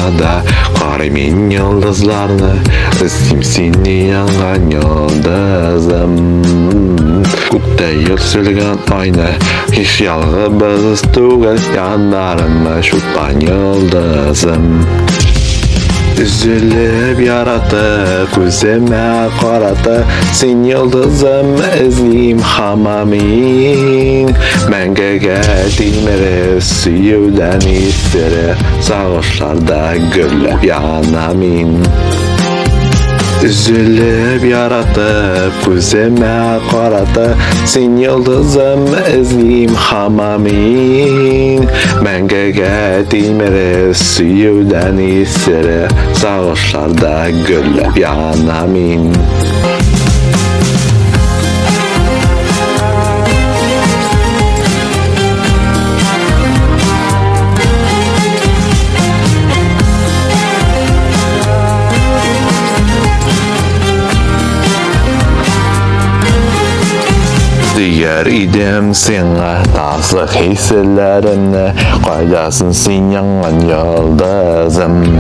dünyada. Qaraymen yıldızlarını, іздейм seni yangan yıldızım. Күкте yükselen ayna, hiç yalnız түгел, yanlarıma şuttan yıldızım. Üzülüp yaratıp көзіме қаратып, сен yıldızым іздейм хамамин. Мәңгіге телміріп сүюден естері, сағыныштарда гүлдеп янамын. Üzülüp yaratıp көзіме қаратып, сен yıldızım іздейм хамамин. Мәңгіге телміріп сүюден естері, сағыныштарда гүлдеп янамын. Diğer idem sana taslık hislerimle, kaydasın sen yangan yıldızım.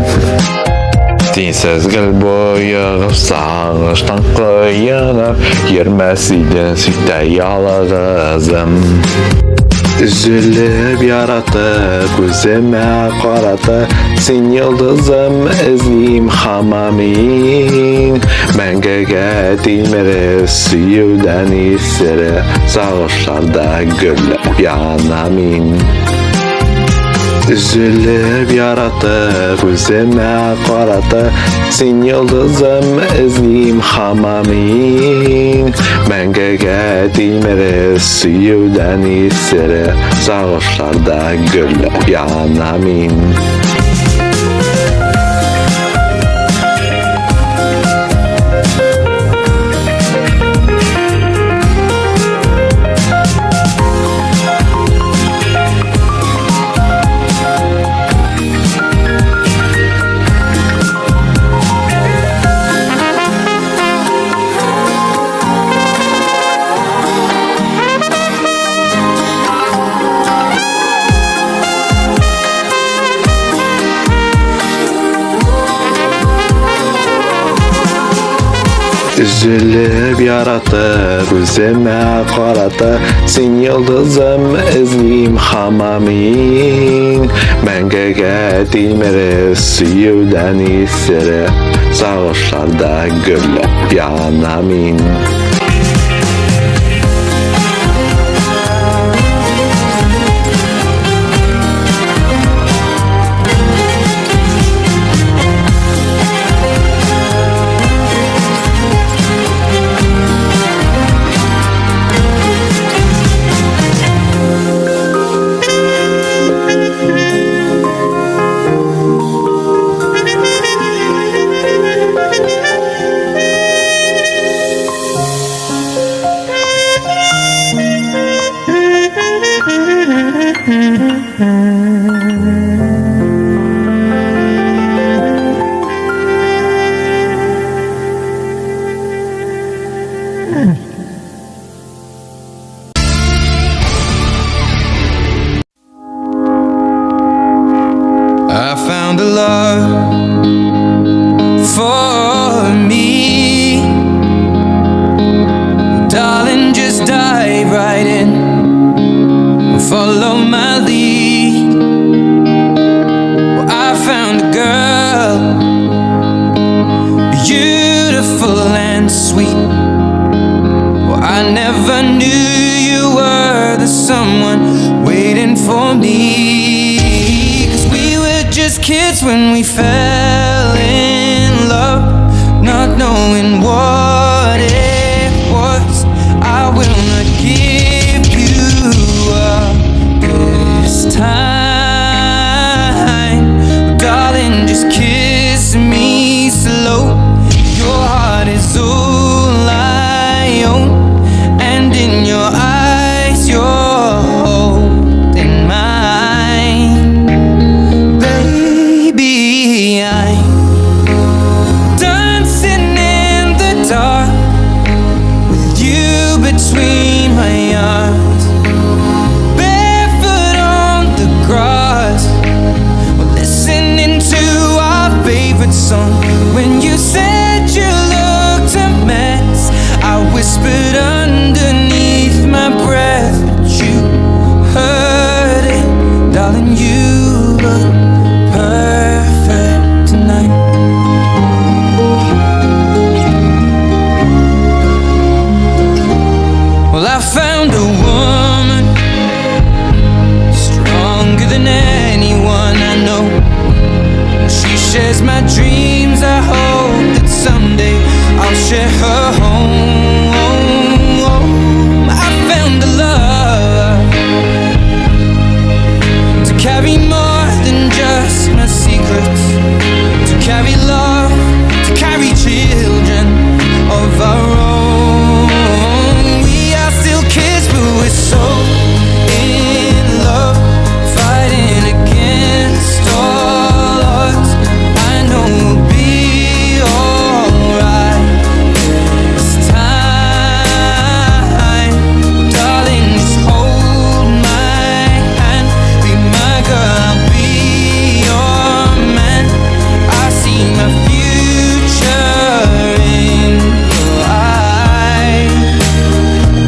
Dinsiz gül boyu sağıştan kıyınıp, yermesiydin sütte yalğızım. Üzülüp yaratıp көзіме қаратып, сен yıldızım іздейм хамамин. Мәңгіге телміріп сүюден естері, сағыныштарда гүлдеп янамын. Üzülüp yaratıp көзіме қаратып, сен yıldızım іздейм хамамин. Мәңгіге телміріп сүюден естері, сағыныштарда гүлдеп янамын. Üzülüp yaratıp көзіме қаратып, сен yıldızım іздейм хамамин. Мәңгіге телміріп сүюден естері, сағыныштарда гүлдеп янамын. I found a love for me. Darling, just dive right in and follow my lead. Well, I found a girl, beautiful and sweet. Well, I never knew you were the someone waiting for me. Just kids when we fell in love, not knowing what it was. I will not give you up this time, darling, just kiss me slow. Your heart is all I own, and in your eyes you're holding mine. I'm dancing in the dark with you between my arms, barefoot on the grass, we're listening to song. When you said you looked a mess, I whispered underneath my breath, but you heard it, darling. You look perfect tonight. Well, I found a woman stronger than anyone I know. She shares my dreams. I hope that someday I'll share her home. I found a love to carry more than just my secrets, to carry love, to carry children of our own. We are still kids, but we're so in love, fighting against all odds. I know we'll be alright this time. Darling, just hold my hand, be my girl, I'll be your man. I see my future in your eyes.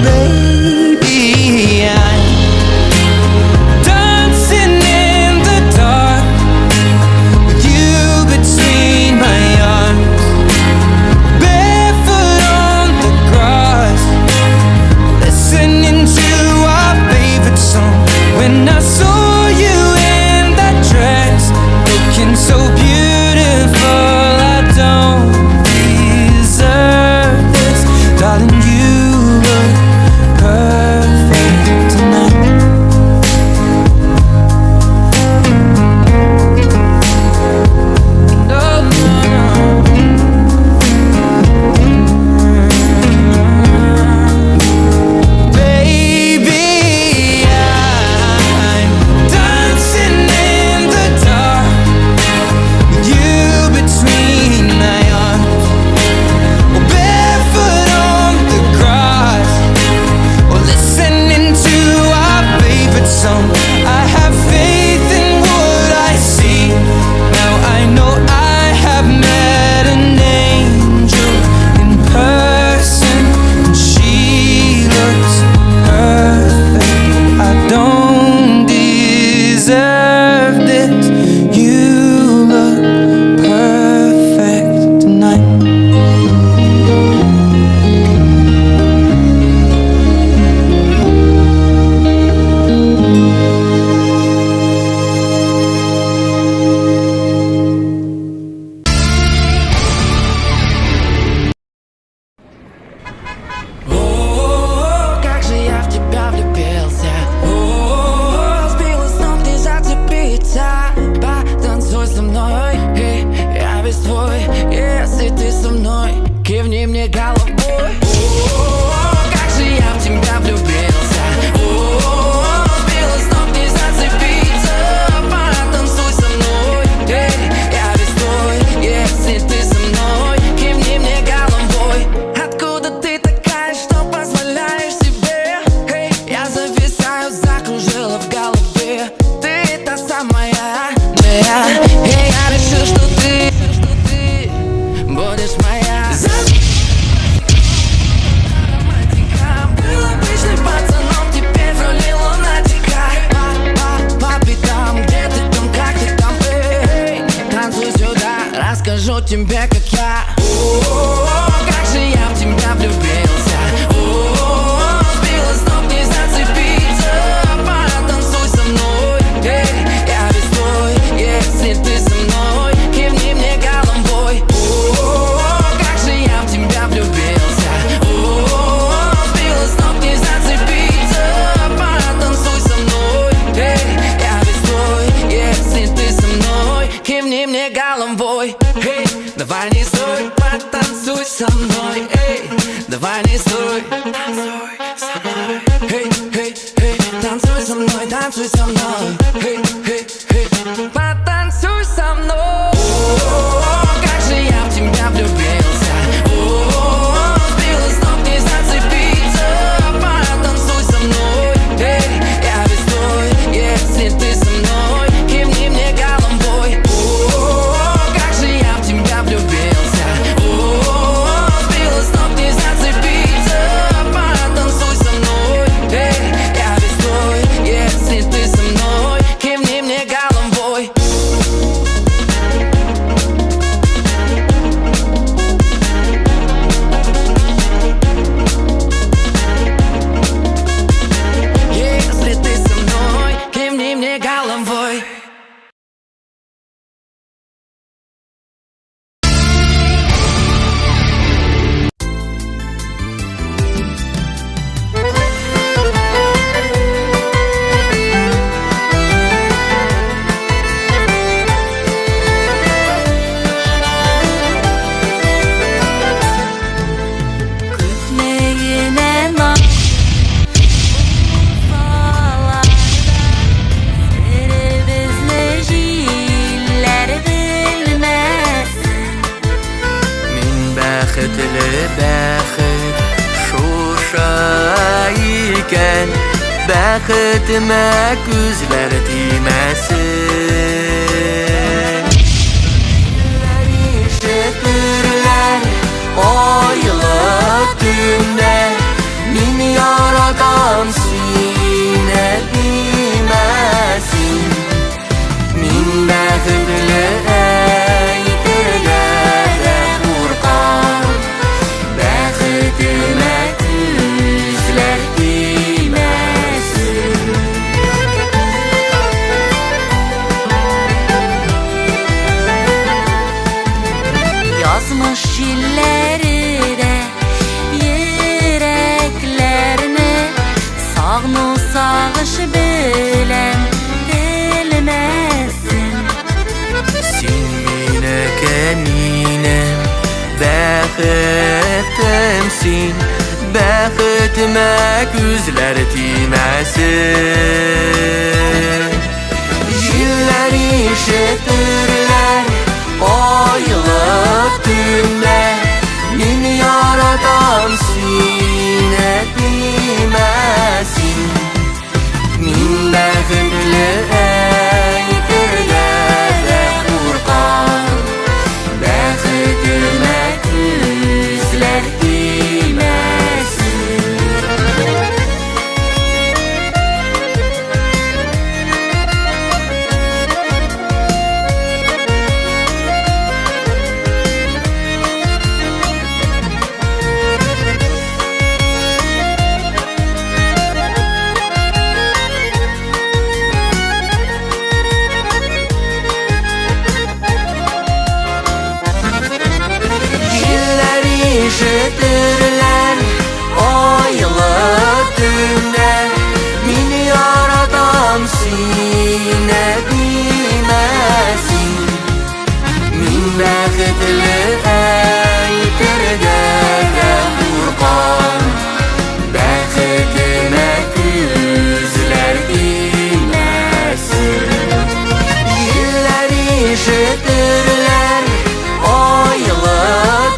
Baby, I'm dancing in the dark with you between my arms, barefoot on the grass, listening to our favorite song. When I saw you in that dress, looking so beautiful, I don't deserve this, darling. You look perfect tonight. No, no, no. Baby, I'm dancing in the dark with you between my arms, or barefoot on the grass, or listening to our favorite song. I have faith in what I see. Now I know I have met an angel in person, and she looks perfect. I don't deserve this. You look perfect tonight. О, как же я в тебя влюбился. О, сбила с ног, не зацепиться. Потанцуй со мной, я весь твой. Если ты со мной, кивни мне головой. О, как же я в тебя влюбился. О, сбила с ног, не зацепиться. Потанцуй со мной, я весь твой. Если ты со мной, кивни мне головой. Откуда ты такая, что позволяешь себе? Я зависаю, закружила в голове. Ты та самая, моя. Я решил, что ты будешь моя. Романтика. Был обычный пацаном, теперь в роли лунатика. По пятам, где ты там, как ты там, танцуй сюда, расскажу тебе, как я. О, как же я в тебя влюбился. О, сбила с ног, не зацепиться. Потанцуй со мной, я весь твой. Если ты со мной, кивни мне головой. О, как же я в тебя влюбился. О, сбила с ног, не зацепиться. Потанцуй со мной, я весь твой. Если ты со мной, кивни мне головой. Давай не стой, потанцуй со мной. Давай не стой, танцуй со мной. Танцуй со мной, танцуй со мной. Потанцуй со мной. О, как же я в тебя влюбился. О, сбила с ног, не зацепиться. Потанцуй со мной, я весь твой. Если ты со мной, кивни мне головой. О, как же я в тебя бәхетле бәхет шуша икән, бәхетемә күзләр тимәсен. Җилләр ишетерләр айлы төндә, мин яратам сине димәсен. Мин бәхетле әйтергә дә куркам, бәхетемә күзләр тимәсен. Язмыш җилләре дә йөрәкләрне сагыну сагыш белән телмәсен. Син минекә минем бәхетемсин, бәхетемә күзләр тимәсен. Җилләр ишетерләр айлы төндә, мин яратам сине димәсен. Мин бәхетле әйтергә дә куркам, бәхетемә күзләр тимәсен. Җилләр ишетерләр айлы төндә, мин яратам сине димәсен. Мин бәхетле әйтергә дә куркам, бәхетемә күзләр тимәсен. Җилләр ишетерләр айлы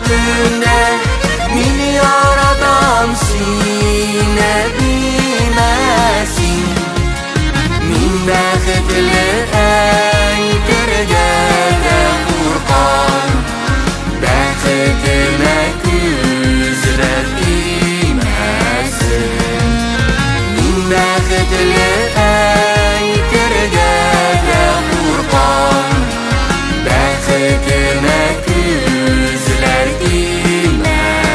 төндә, мин яратам сине димәсен. Мин бәхетле әйтергә дә куркам, бәхетемә күзләр тимәсен. Мин бәхетле әйтергә дә куркам, бәхетемә күзләр тимәсен.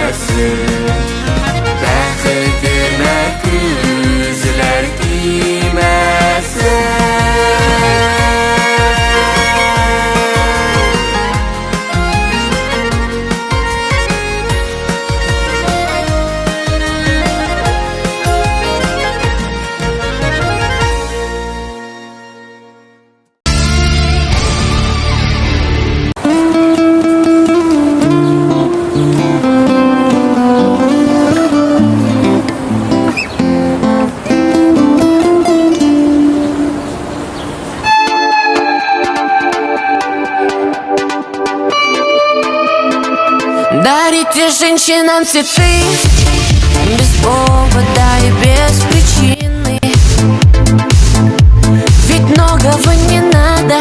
Бәхетемә күзләр тимәсен. Дарите женщинам цветы без повода и без причины, ведь многого не надо,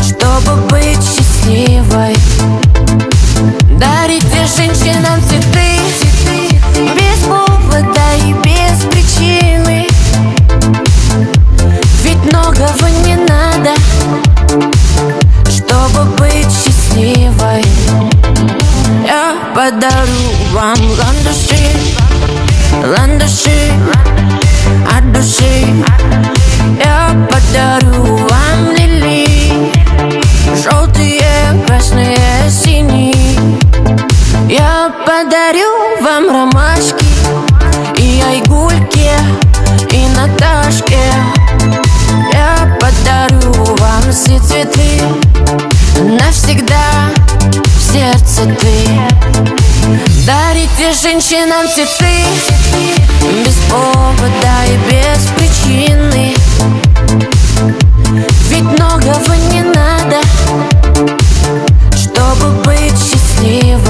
чтобы быть счастливой. Дарите женщинам цветы без повода и без причины, ведь многого не надо, чтобы быть счастливой. Я подарю вам ландыши, ландыши от души. Я подарю вам лилии, желтые, красные, синие. Я подарю вам ромашки и айгульки, и Наташке. Я подарю вам все цветы навсегда. Сердце ты. Дарите женщинам цветы без повода и без причины, ведь многого не надо, чтобы быть счастливой.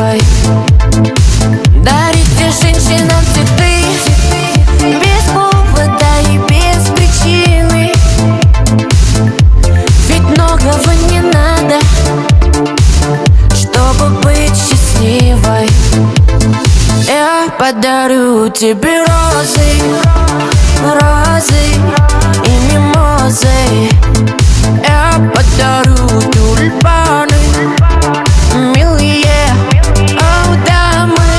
подарю тебе розы, розы и мимозы. Я подарю тюльпаны, милые, о, дамы.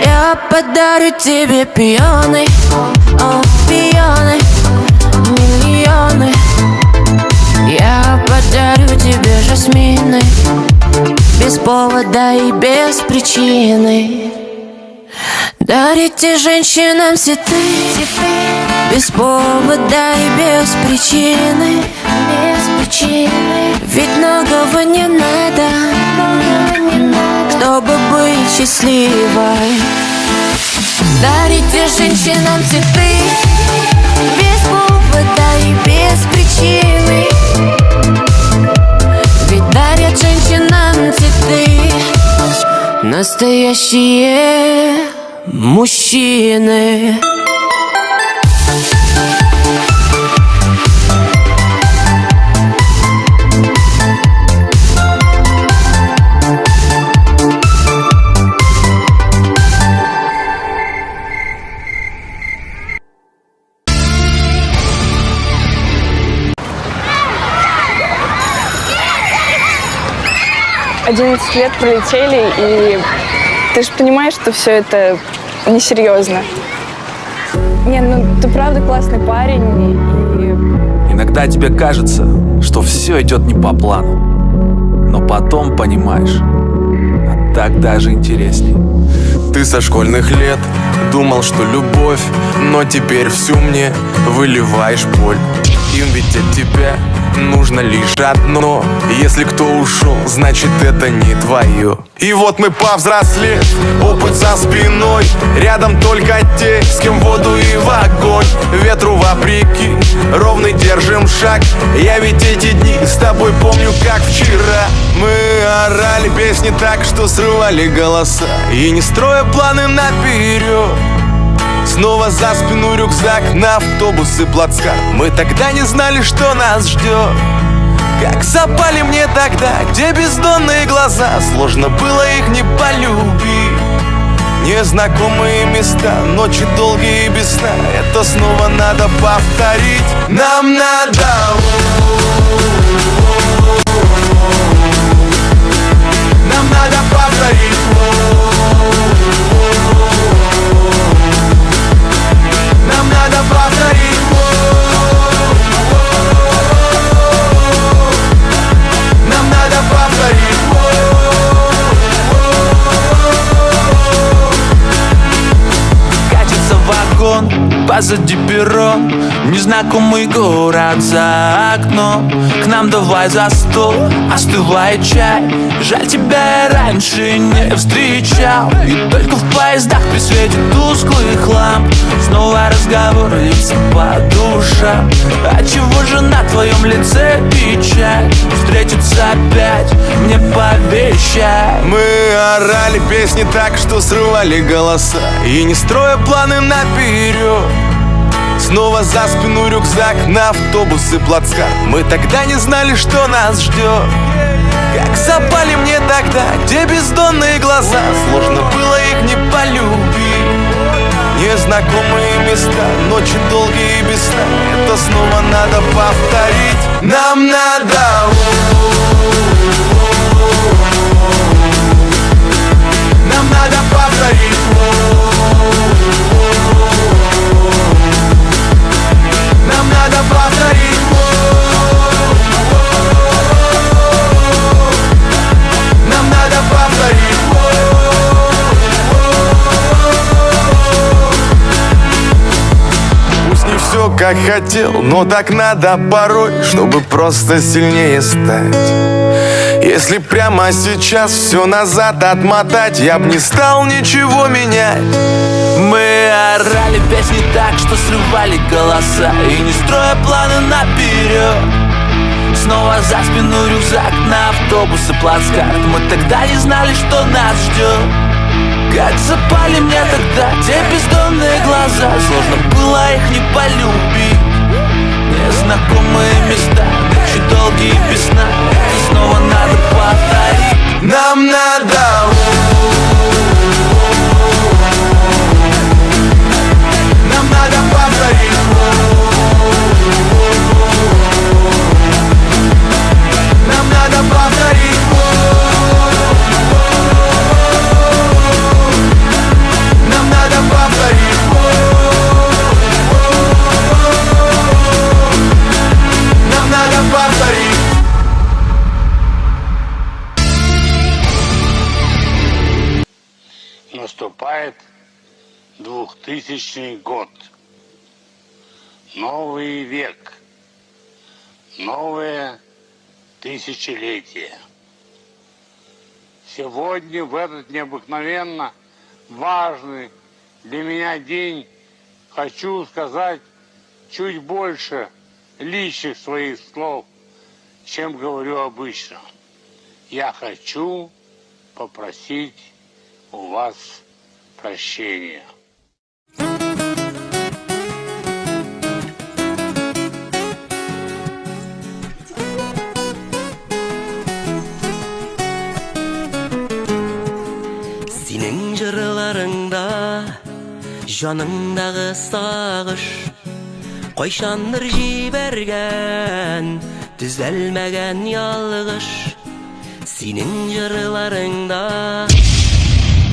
Я подарю тебе пионы, о, пионы, миллионы. Я подарю тебе жасмины, без повода и без причины. Дарите женщинам цветы, без повода и без причины. Ведь многого не надо, чтобы быть счастливой. Дарите женщинам цветы, без повода и без причины. Ведь дарят женщинам цветы настоящие мужчины. «11 лет пролетели, и ты же понимаешь, что все это несерьезно. Не, ну ты правда классный парень, и... Иногда тебе кажется, что все идет не по плану, но потом понимаешь, а так даже интересней. Ты со школьных лет думал, что любовь, но теперь всю мне выливаешь боль. Им ведь от тебя нужно лишь одно. Если кто ушел, значит это не твое. И вот мы повзрослели, опыт за спиной. Рядом только те, с кем в воду и в огонь. Ветру вопреки, ровный держим шаг. Я ведь эти дни с тобой помню как вчера. Мы орали песни так, что срывали голоса, и не строя планы наперед. Снова за спину рюкзак, на автобус и плацкарт. Мы тогда не знали, что нас ждет. Как запали мне тогда, где бездонные глаза. Сложно было их не полюбить. Незнакомые места, ночи долгие и без сна. Это снова надо повторить. Нам надо. Нам надо повторить. Нам надо повторить. Нам надо повторить. Катится вагон, позади перрон, незнакомый город за окном. К нам давай за стол, остывает чай. Жаль, тебя я раньше не встречал. И только в поездах при свете тусклых ламп снова разговор льется по душам. Отчего же на твоем лице печаль? Встретиться опять мне пообещай. Мы орали песни так, что срывали голоса, и не строя планы наперед. Снова за спину рюкзак, на автобус и плацкарт. Мы тогда не знали, что нас ждет. Как запали мне тогда, где бездонные глаза. Сложно было их не полюбить. Незнакомые места, ночи долгие и без сна. Это снова надо повторить. Нам надо. Нам надо повторить. Нам надо повторить. Нам надо повторить. Пусть не все как хотел, но так надо порой, чтобы просто сильнее стать. Если прямо сейчас все назад отмотать, я б не стал ничего менять. Мы орали песни так, что срывали голоса, и не строя планы наперед. Снова за спину рюкзак, на автобус и плацкарт. Мы тогда не знали, что нас ждет. Как запали мне тогда те бездонные глаза. Сложно было их не полюбить. Незнакомые места, ночи долгие и без сна. Это снова надо повторить. Нам надо. Наступает 2000 год. Новый век. Новое тысячелетие. Сегодня, в этот необыкновенно важный для меня день, хочу сказать чуть больше личных своих слов, чем говорю обычно. Я хочу попросить у вас прощения. Senin jırlarında, janındağı sağış, Koyşandır jibergen, düzelmegen yalgış. Senin jırlarında,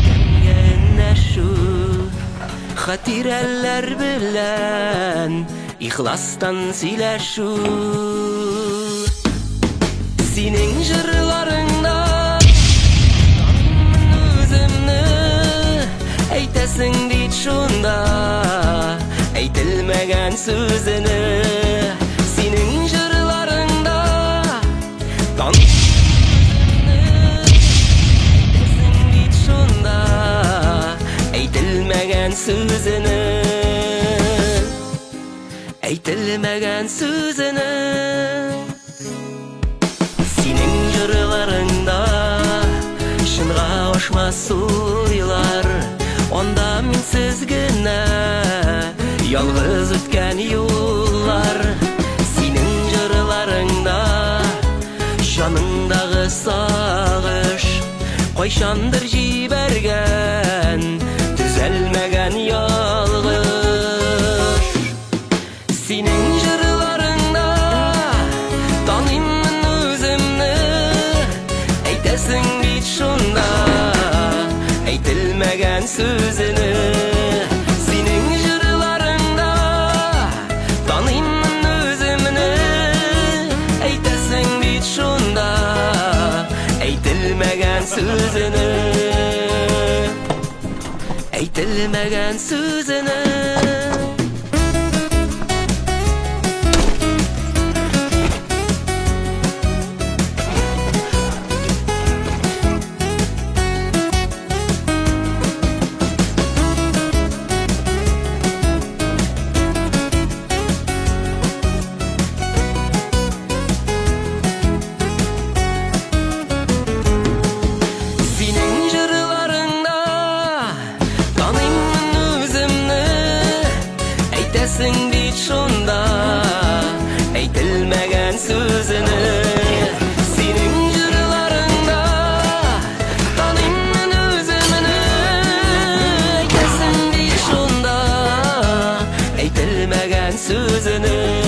demgen şu, hatireller bilen, ihlastan sileşu. Senin jırlarında, Eytesin dit şunda, eytilmegen sözünü. Senin jırlarında eytesin dit şunda, eytilmegen sözünü. Eytilmegen sözünü. Senin jırlarında şınğa oşma suylar, onda minsiz gine yalgız ötken yollar. Senin jırlarında janındağı sağış, Koyşandır jibergen, düzelmegen yalgış. Senin jırlarında tanıyımın özümnü, eytesin dit şunda, eytilmegen sözünü. Senin jırlarında tanıyımın özümnü, eytesin dit şunda, eytilmegen sözünü. Eytilmegen sözünü. Eytesin dit şunda, eytilmegen sözünü. Senin jırlarında tanıyımın özümünü, eytesin dit şunda, eytilmegen sözünü.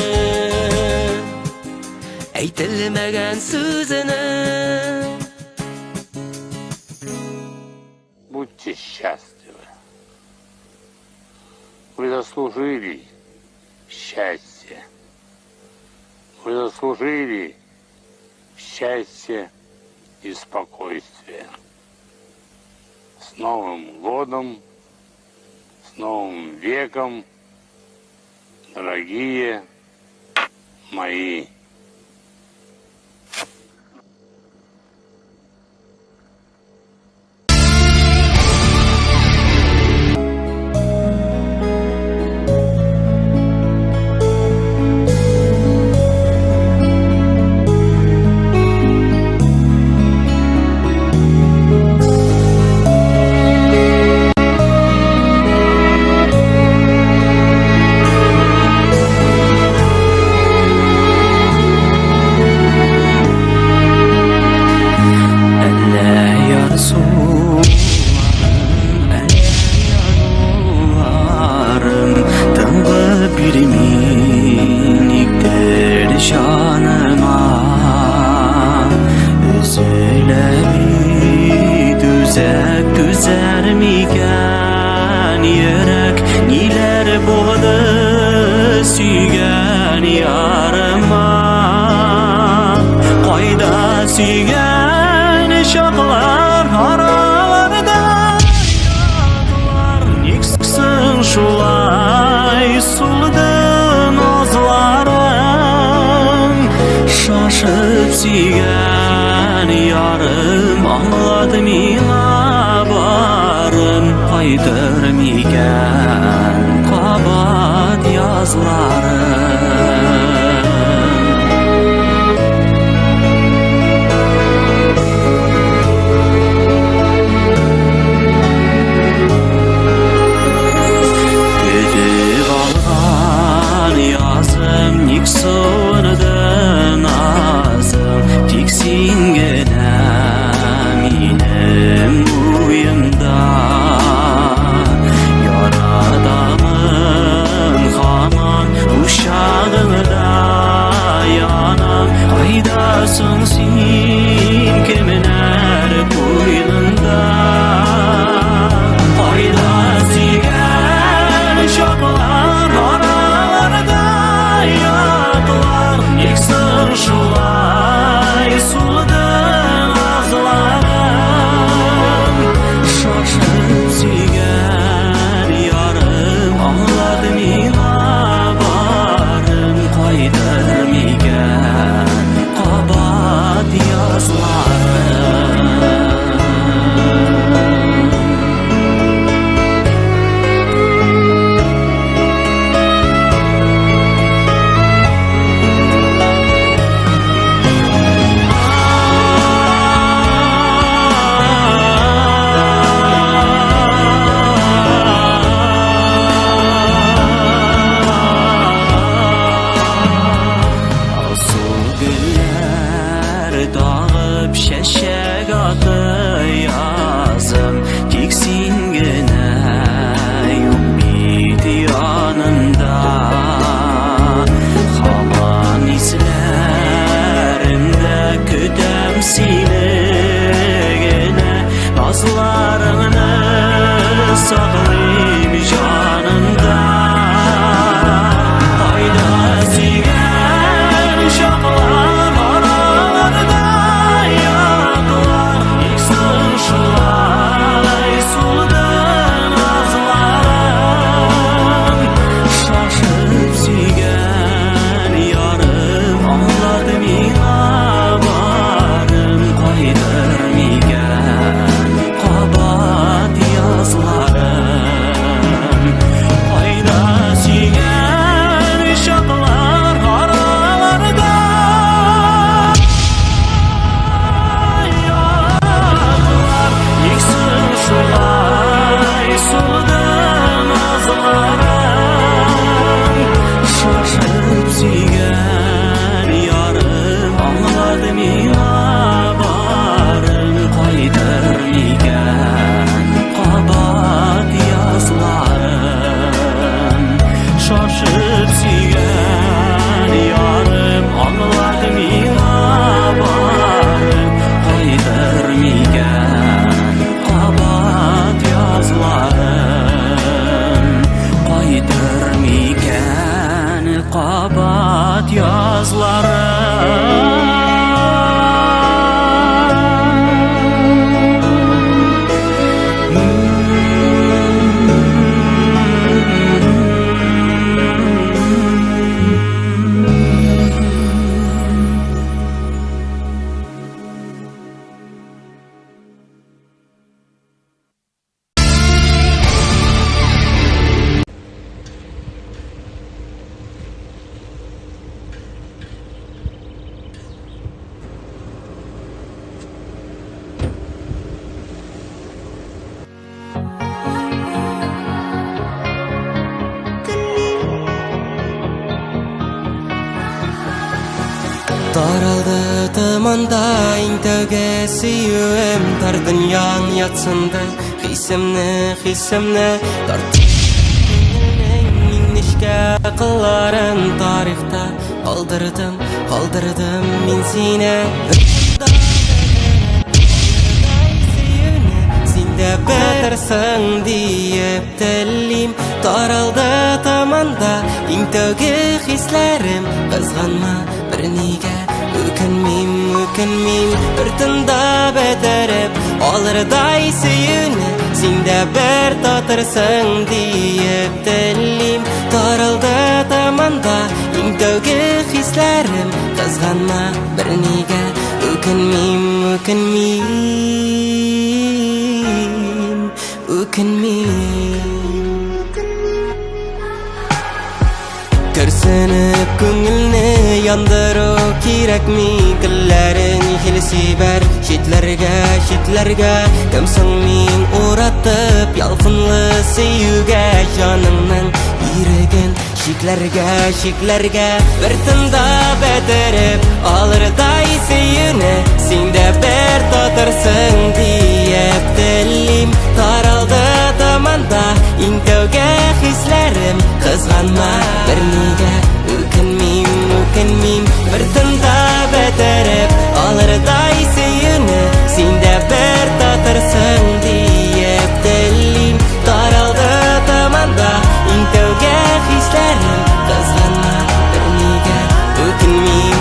Eytilmegen sözünü. Будьте счастливы. Вы заслужили счастье. Вы заслужили счастье и спокойствие. С Новым годом, с Новым веком, дорогие мои. Suygan şoqlar aralarida suygan yarım anladı mina barım Kaytırmigen kabat yazlarım Niksondan azım tiksin gene minem uyumda Yaradamın haman uşağında yanam Aydasın sin keminer koynunda Ayda sigen şoklar oralarda yatlar Niksir şulay suldan azlarım Şaşıp sigen yarım anladım ina barım Kaydırmigen kabat yazlarım Dağıp şeşek atı yazım Tiksin gene yok biti yanında Haman izlerinde kütem seni gene Nazlarını saklayayım canında Ayda sigen şaklar Kabat yazlarım Daraldı tımanda intege siyüm Tar dünyan yatsındı Hisemne Dartı Minnişke kılların tarihta Kaldırdım min sine Sinde betersin diyep tellim Daraldı tımanda intege hislerim Kızganma bir nige Ökünmeyim bir tında beterip Alırday suyunu Sinde ber tatırsın diyep tellim Daraldı tamanda İmdöge hislerim Kızganma bir nige Kürsünüp көңілні яндыру керек ми Кілләрін хелсибәр шетләргә Кімсің мен уратып ялқынлы сөюгә Жаныңның иреген шекләргә Бір тында бәтіріп алырдай сөйіні Сенде бір татырсың дейіп тілім Таралды таманда ең тәуге хисләрім Қызғанма бір неге өкінмейм Бір тында бәтіріп алырдай сөйіні Сенде бір татырсың дейіп тілім Таралды таманда ең тәуге хисләрім Қызғанма бір неге өкінмейм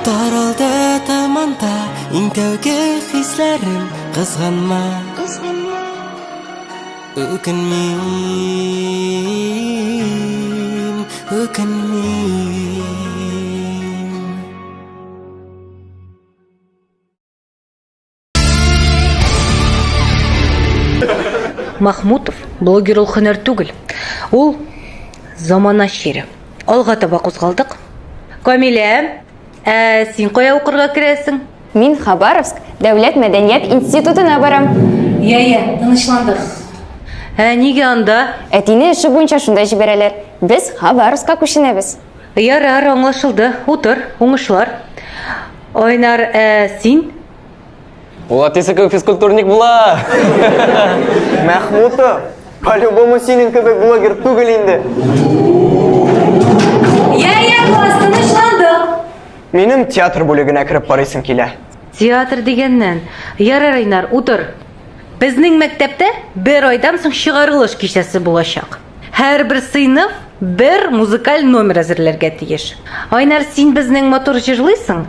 Таралды таманда ең тәуге хисләрім Қызғанма өкінмейм Махмутов блогер ул һөнәр түгел. Ул замана шире. Алга таба кузгалдык. Камилә, син кая укырга керәсең? Мин Хабаровск дәүләт мәдәният институтына барам. Я, тынычландыр. Нигә анда? Әтине эше буенча шунда җибәрәләр. Без Хабаровскка күченәбез. Ярар, аңлашылды. Утыр, уңышлар. Ойнар, син? Ул әтисе кебек физкультурник була. Махмутов, по-любому синең кебек блогер түгел инде. Я, класс, тынычландык. Минем театр бүлегенә кереп карыйсым килә. Театр дигәннән. Ярар, Айнар, утыр. Безнең мәктәптә бер айдан соң чыгарылыш кичәсе булачак. Һәрбер сыйныф бер музыкаль номер әзерләргә тиеш. Айнар, син безнең мотор җырлыйсың.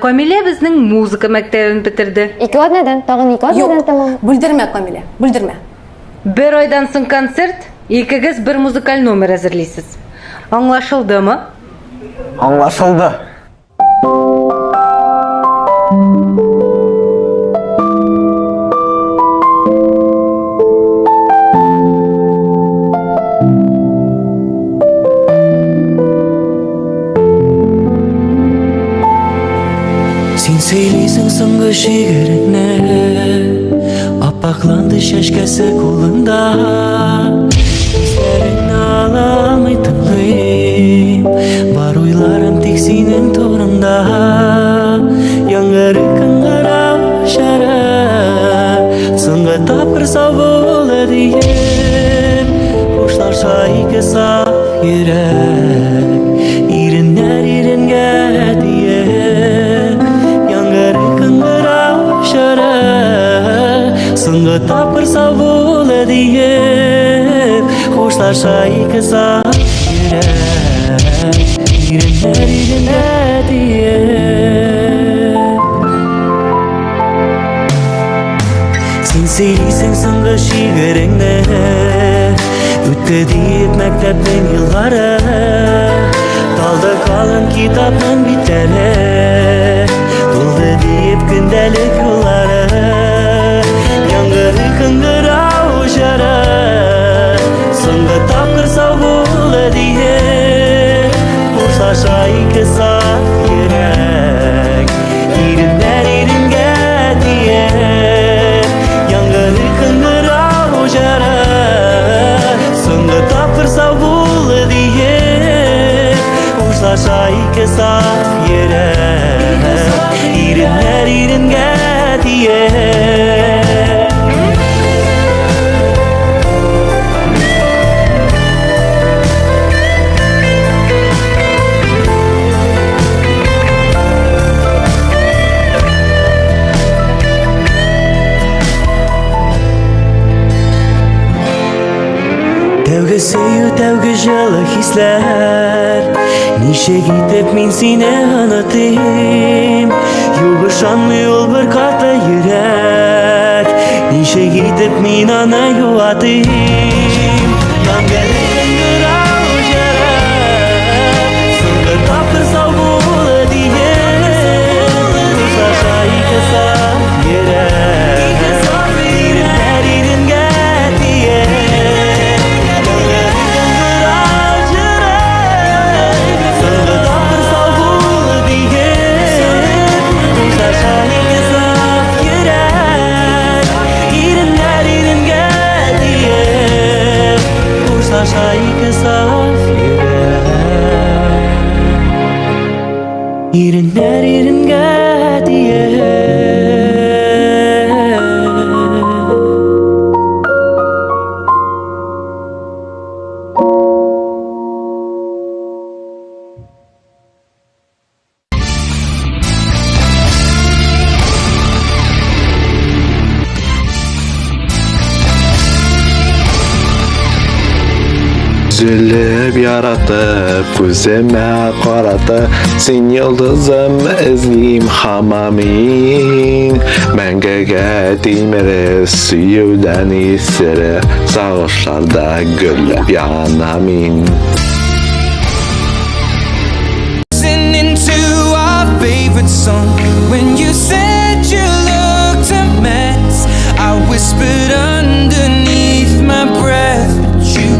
Камилә безнең музыка мәктәбен бетерде. 2 атнадан, тагын 2 атнадан тамам. Бүлдермә, Камилә, бүлдермә. Бер айдан соң концерт, икегез бер музыкаль номер әзерлисез. Аңлашылдымы? Аңлашылды. Сен сөйлейсің соңғы шегіріне Аппақланды шашкасы қолында Көздерін ала алмай тыңлайым Бар ойларым тек сенің торында Яңғыры қыңғырау жара Соңғы тапқыр сау болы дейін Қошларша икі сап ерек Ирінер ирінге дейін Яңғыры қыңғырау жара Соңғы тапқыр сау болы дейін Қошларша икі сап ерек Ирінер ирінге дейін Сен сөйлейсің соңғы шигіріңді Өтті дейіп мәктәптің елғары Талды қалын китаптың биттері Толды дейіп күндәлік жоллары Яңғыры қыңғырау жары Соңғы тапқыр сау болы дейіп Қошлаша икі сап ерек Ирінер ирінге дейіп Яңғыры қыңғырау жары Соңғы тапқыр сау болы дейіп Қошлаша икі сап ерек Ирінер ирінге дейіп Сөю тәуге жылы хисләр Нишек итеп мин сине онытыйм Югы шанмый ул бер каты йөрәк Нишек итеп мин аны юатыйм Яңгырын гырау жара Соңгы тапкыр сау булы дием Куза шайка саф йөрәк Иренләриненгә тием Иреннәр иренгә тие Üzülüp yaratıp gözüme karatıp Sen yıldızım izleyim hamamin Mengege dilmeri suyudan isiri Sağışlarda güllüp yanamin Listening to our favorite song. When you said you looked a mess, I whispered underneath my breath, but you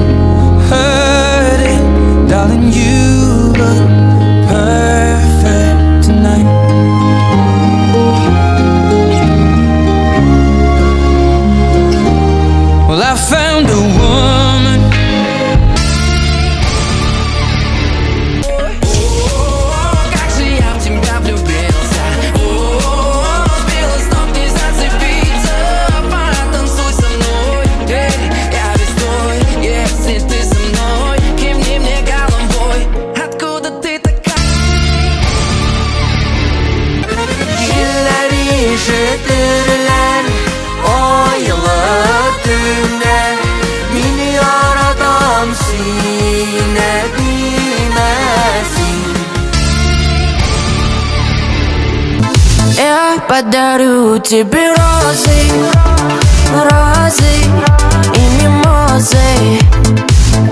heard it, darling. You look perfect tonight. Well, I found a woman. Как же я в тебя влюбился. Сбилась с ног, не зацепиться. Потанцуй со мной. Я весь твой, если ты со мной. Кивни мне головой. Откуда ты такая? Gülleri işitirler o yılı tümler Beni yaradan sine bilmesin Я подарю тебе розы, розы и мимозы.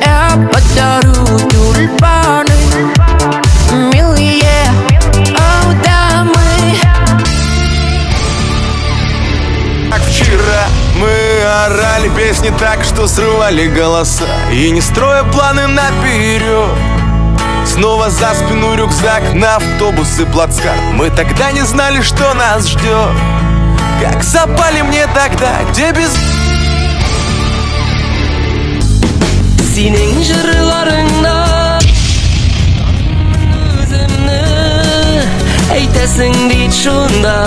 Я подарю тюльпаны, милые, о, дамы. Как вчера мы орали песни так, что срывали голоса И не строя планы наперед Снова за спину рюкзак на автобус и плацкарт Мы тогда не знали, что нас ждет Как запали мне тогда, где без... Senin jırlarında Özümnü Eytesin deyit şunda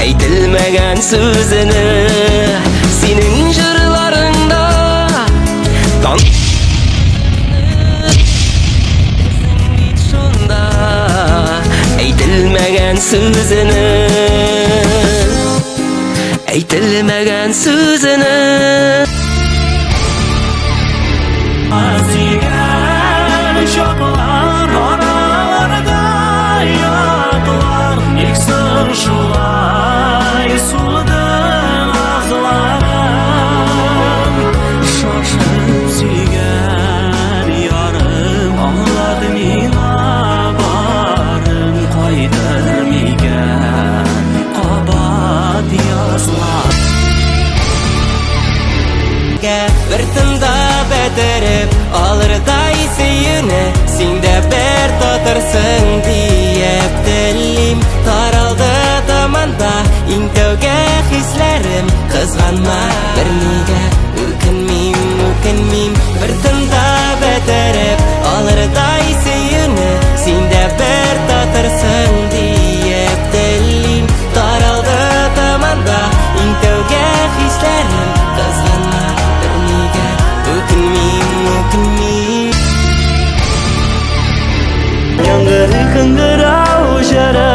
Eytilmegen sözünü Senin jırlarında Tan Eytilmegen sözünü Eytilmegen sözünü Azigən şoklar aralarda yatlar İlk sırşulay suludur ağzlarım Şaşıp suygan yarım Anladım inabarım Kaydırmıgan qabat yazlar Bir tında beterip alırday seyini Sinde bir tatırsın diyep dilim Taraldı tamanda intövge hislerim Kızganma bir nige Ükinmiyim Bir tında beterip alırday seyini Sinde bir tatırsın diyep dilim Taraldı tamanda intövge hislerim Kızganma Яңгыры кыңгырау жара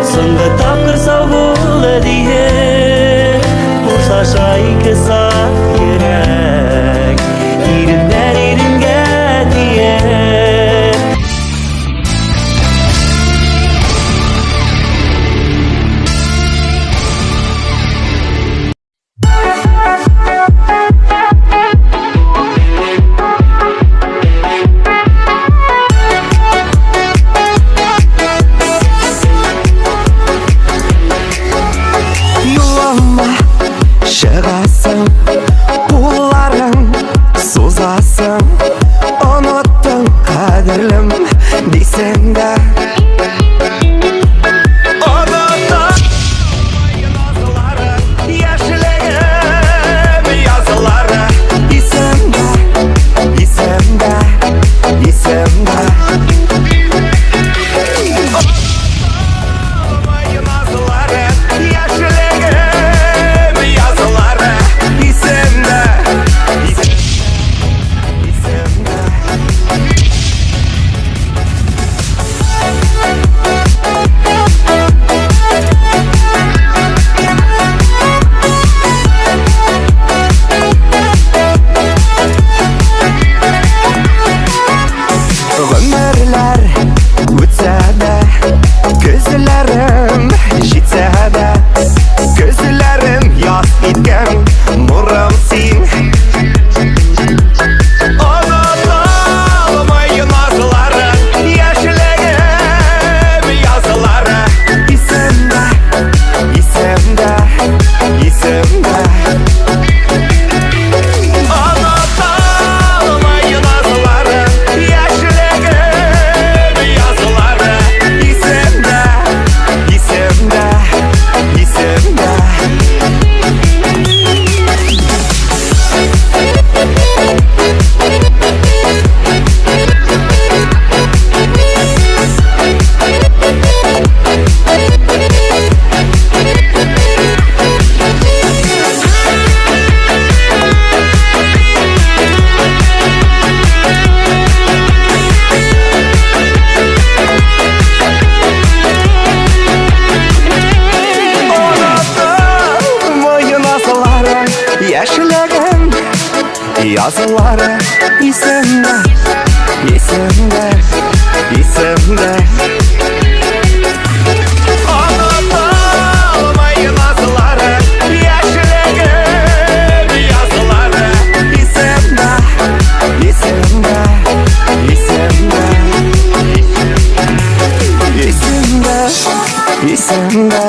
Соңғы тапкыр сау булы дие Курса шайкы саф йөрәк Yazıları isimde, isimde, isimde. Unutulmayın yazıları, yaşlığım yazıları. İsimde, isimde, isimde. İsimde, isimde,